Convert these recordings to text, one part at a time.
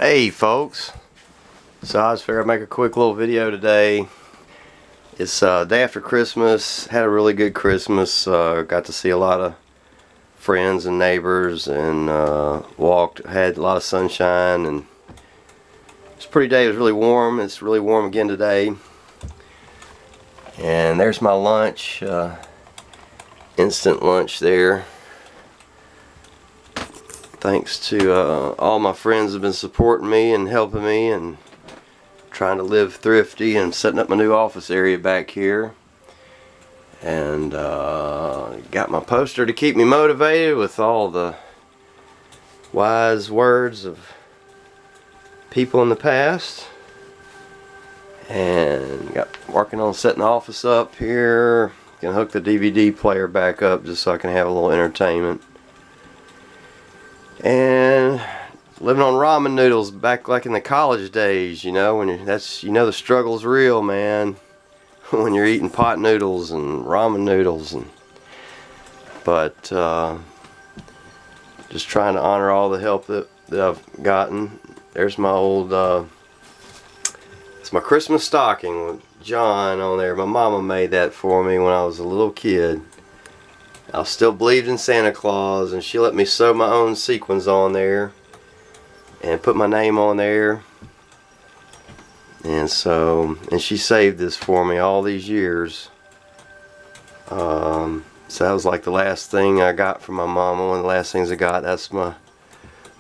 Hey folks, so I just figured I'd make a quick little video today. It's day after Christmas. Had a really good Christmas. Got to see a lot of friends and neighbors and had a lot of sunshine, and it's a pretty day. It was really warm. It's really warm again today. And there's my lunch, instant lunch there. Thanks to all my friends have been supporting me and helping me and trying to live thrifty, and setting up my new office area back here. And got my poster to keep me motivated with all the wise words of people in the past. And got working on setting the office up here. Gonna hook the DVD player back up just so I can have a little entertainment. And living on ramen noodles back like in the college days, you know, the struggle's real, man. When you're eating pot noodles and ramen noodles, but just trying to honor all the help that I've gotten. There's my old it's my Christmas stocking with John on there. My mama made that for me when I was a little kid. I still believed in Santa Claus, and she let me sew my own sequins on there and put my name on there. And she saved this for me all these years. So that was like the last thing I got from my mama. One of the last things I got. That's my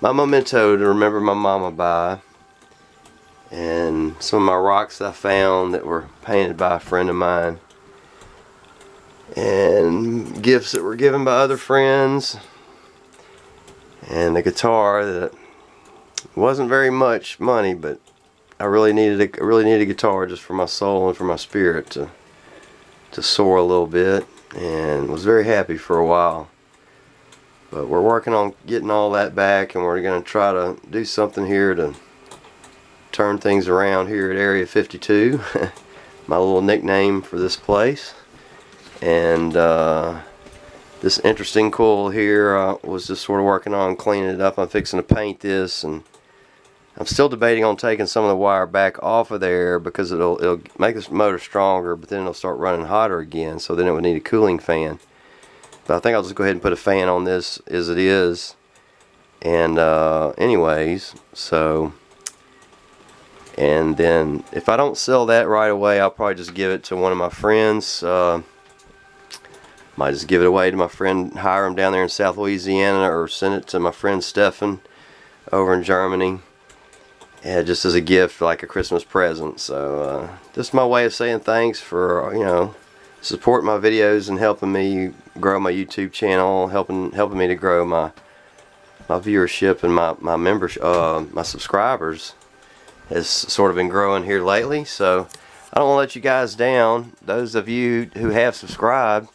memento to remember my mama by. And some of my rocks I found that were painted by a friend of mine. And gifts that were given by other friends, and the guitar that wasn't very much money, but I really needed a guitar just for my soul and for my spirit to soar a little bit, and was very happy for a while. But we're working on getting all that back, and we're going to try to do something here to turn things around here at Area 52. My little nickname for this place. And this interesting coil here, was just sort of working on cleaning it up. I'm fixing to paint this, and I'm still debating on taking some of the wire back off of there because it'll make this motor stronger, but then it'll start running hotter again, so then it would need a cooling fan. But I think I'll just go ahead and put a fan on this as it is. And anyways, and then if I don't sell that right away, I'll probably just give it to one of my friends. Might just give it away to my friend, hire him down there in South Louisiana, or send it to my friend Stefan over in Germany, just as a gift, like a Christmas present. So just my way of saying thanks for supporting my videos and helping me grow my YouTube channel, helping me to grow my viewership and my membership, my subscribers has sort of been growing here lately. So I don't want to let you guys down. Those of you who have subscribed.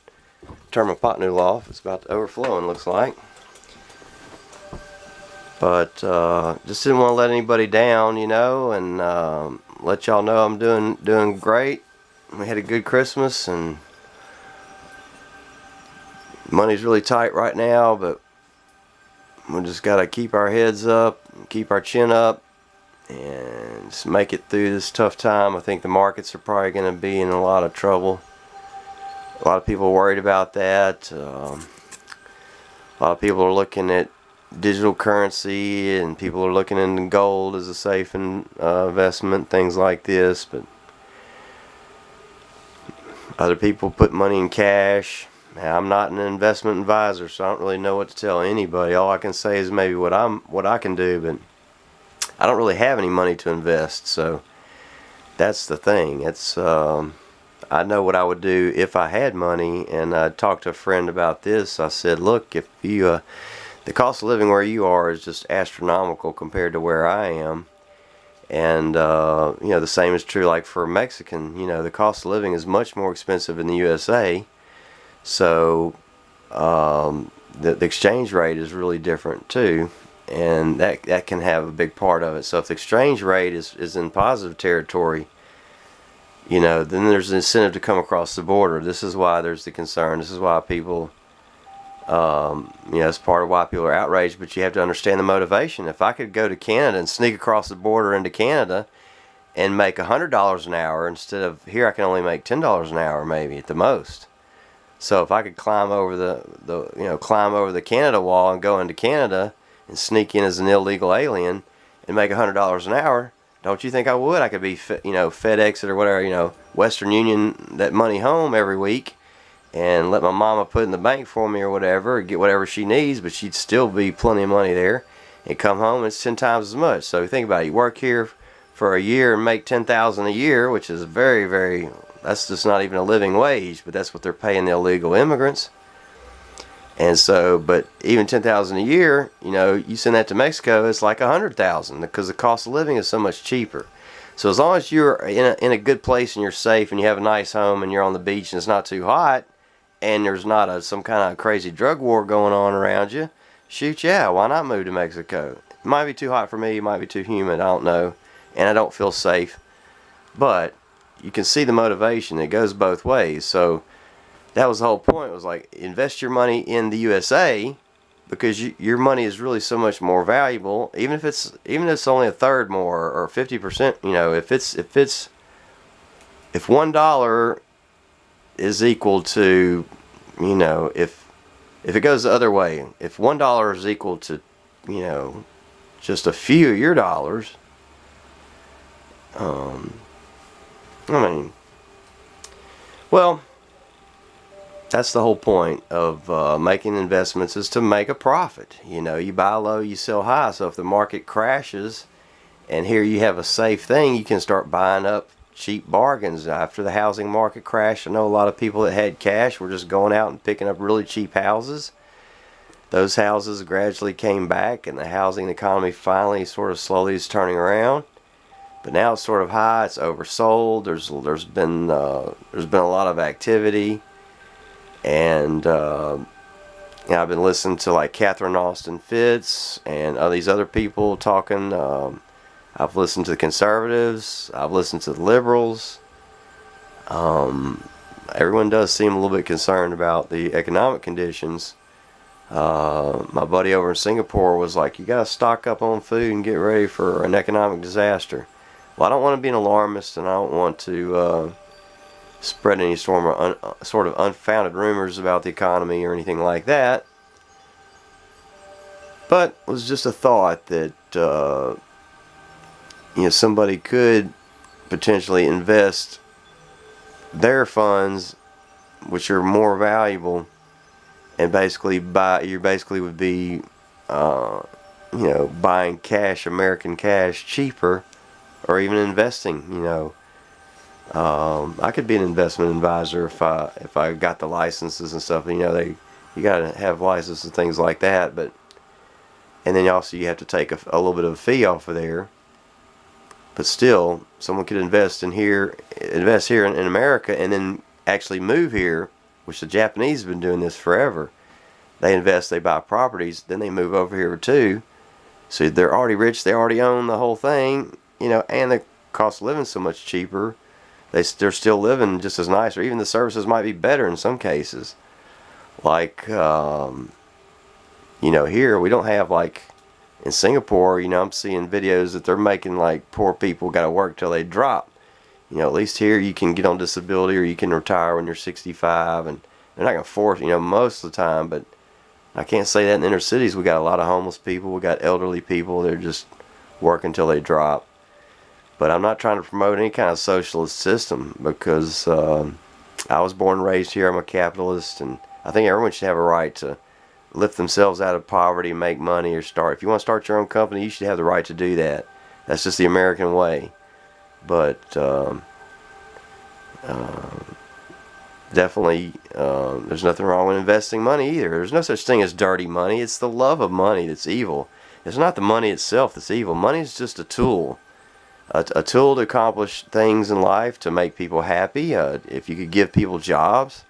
Turn my pot noodle off. It's about to overflow, and looks like. But just didn't want to let anybody down, and let y'all know I'm doing great. We had a good Christmas, and money's really tight right now, but we just gotta keep our heads up, keep our chin up, and just make it through this tough time. I think the markets are probably going to be in a lot of trouble. A lot of people are worried about that. A lot of people are looking at digital currency, and people are looking into gold as a safe investment, things like this. But other people put money in cash. Now, I'm not an investment advisor, so I don't really know what to tell anybody. All I can say is maybe what I can do, but I don't really have any money to invest. So that's the thing. It's I know what I would do if I had money, and I talked to a friend about this. I said, look, if you the cost of living where you are is just astronomical compared to where I am, and the same is true like for a Mexican. The cost of living is much more expensive in the USA, so the exchange rate is really different too, and that can have a big part of it. So if the exchange rate is in positive territory, then there's an incentive to come across the border. This is why there's the concern. This is why people It's part of why people are outraged, but you have to understand the motivation. If I could go to Canada and sneak across the border into Canada and make $100 an hour instead of here, I can only make $10 an hour maybe at the most. So if I could climb over the Canada wall and go into Canada and sneak in as an illegal alien and make $100 an hour, don't you think I would? I could be, FedEx or whatever, Western Union that money home every week and let my mama put in the bank for me or whatever, get whatever she needs, but she'd still be plenty of money there. And come home, it's 10 times as much. So think about it. You work here for a year and make $10,000 a year, which is very, very, that's just not even a living wage, but that's what they're paying the illegal immigrants. And so, but even $10,000 a year, you send that to Mexico, it's like $100,000 because the cost of living is so much cheaper. So as long as you're in a good place and you're safe and you have a nice home and you're on the beach and it's not too hot and there's not some kind of crazy drug war going on around you, shoot, yeah, why not move to Mexico? It might be too hot for me, it might be too humid, I don't know, and I don't feel safe. But you can see the motivation. It goes both ways. So that was the whole point. It was like, invest your money in the USA because your money is really so much more valuable, even if it's only a third more or 50%. If $1 is equal to, if it goes the other way, if $1 is equal to, just a few of your dollars, well, that's the whole point of making investments, is to make a profit. You buy low, you sell high. So if the market crashes and here you have a safe thing, you can start buying up cheap bargains. After the housing market crashed, I know a lot of people that had cash were just going out and picking up really cheap houses. Those houses gradually came back and the housing economy finally sort of slowly is turning around. But now it's sort of high, it's oversold. There's been a lot of activity. And I've been listening to like Catherine Austin Fitts and these other people talking. I've listened to the conservatives. I've listened to the liberals. Everyone does seem a little bit concerned about the economic conditions. My buddy over in Singapore was like, you got to stock up on food and get ready for an economic disaster. Well, I don't want to be an alarmist, and I don't want to spread any sort of unfounded rumors about the economy or anything like that. But it was just a thought that somebody could potentially invest their funds, which are more valuable, and basically would be buying cash, American cash, cheaper, or even investing. I could be an investment advisor if I got the licenses and stuff. You gotta have licenses and things like that. And then also you have to take a little bit of a fee off of there. But still, someone could invest here in America, and then actually move here, which the Japanese have been doing this forever. They invest, they buy properties, then they move over here too. So they're already rich, they already own the whole thing, and the cost of living so much cheaper. They're still living just as nice, or even the services might be better in some cases. Like, here we don't have, like in Singapore, I'm seeing videos that they're making like poor people got to work till they drop. At least here you can get on disability or you can retire when you're 65, and they're not going to force, most of the time, but I can't say that in the inner cities. We got a lot of homeless people, we got elderly people, they're just working till they drop. But I'm not trying to promote any kind of socialist system because I was born and raised here. I'm a capitalist, and I think everyone should have a right to lift themselves out of poverty, make money, or start. If you want to start your own company, you should have the right to do that. That's just the American way. But definitely, there's nothing wrong with investing money either. There's no such thing as dirty money. It's the love of money that's evil. It's not the money itself that's evil. Money is just a tool. A tool to accomplish things in life, to make people happy. If you could give people jobs,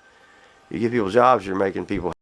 you're making people